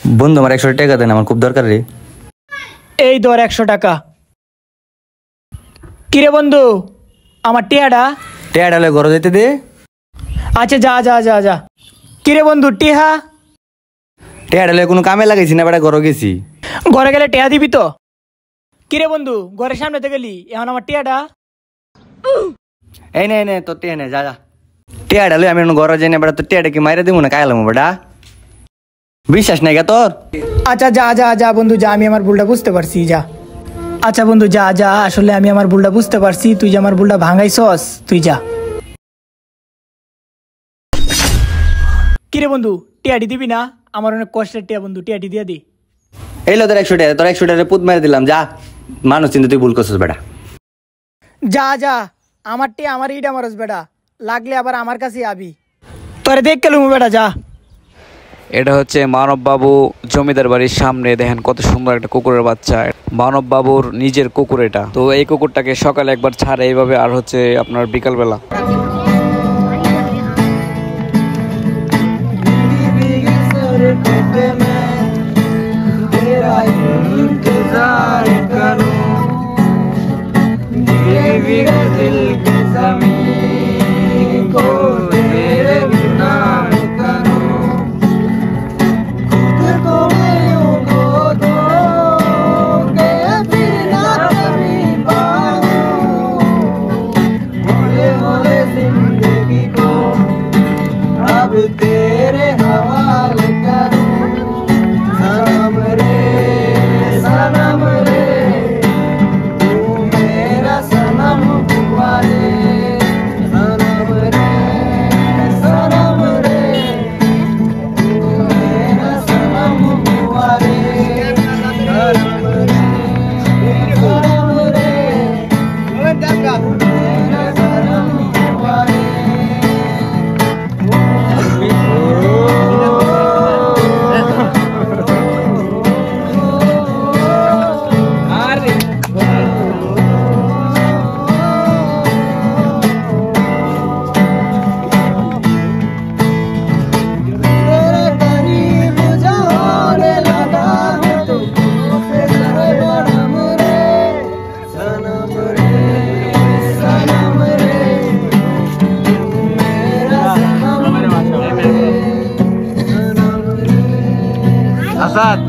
বন্ধু আমার 100 টাকা দেন, আমার খুব দরকার রে। এই ধর 100 টাকা। কিরে বন্ধু, আমার টিহাটা? টাকা হলে ঘরে যেতে দে। আচ্ছা যা যা যা যা। কিরে বন্ধু টিহা? টাকা হলে কোনো কামে লাগাইছি না, বেটা ঘরে গেছি। ঘরে গেলে টিহা দিবি তো? কিরে বন্ধু, ঘরের সামনেতে গেলি, এখন আমার টিহাটা? এই নে তোর টিয়া নে, যা যা। টাকা হলে আমি ঘরে যাই না বেটা, তোর টাকাটা কি মাইরে দিব না কাইলাম বেটা? বিশ্বাস নাই গে তোর? আচ্ছা যা যা যা বন্ধু যা, আমি আমার ভুলটা বুঝতে পারছি, যা। আচ্ছা বন্ধু যা যা, আসলে আমি আমার ভুলটা বুঝতে পারছি, তুই যে আমার ভুলটা ভাঙাইছস, তুই যা। কিরে বন্ধু, টিয়াটি দিবি না? আমার অনেক কষ্টের টিয়া বন্ধু, টিয়াটি দিয়ে দি। এই লো তোর 100 টাকা, তোর 100 টাকা পুত মেরে দিলাম, যা। মানুষ চিন্তা তুই ভুল করছিস বেটা। যা যা, আমার টিয়া আমার ইটা মারস বেটা, লাগলে আবার আমার কাছে আবি। তোরে দেখ কেলুম বেটা, যা। এটা হচ্ছে মানব বাবু জমিদার বাড়ির সামনে, দেখেন কত সুন্দর একটা কুকুরের বাচ্চা। মানব বাবুর নিজের কুকুর এটা। তো এই কুকুরটাকে সকালে একবার ছাড়ে এইভাবে, আর হচ্ছে আপনার বিকালবেলা। तेरे हवाले करूं सनम रे तू मेरा सनम हुआ रे सनम रे तू मेरा सनम हुआ रे सनम रे मेरा सनम हुआ रे। আসাদ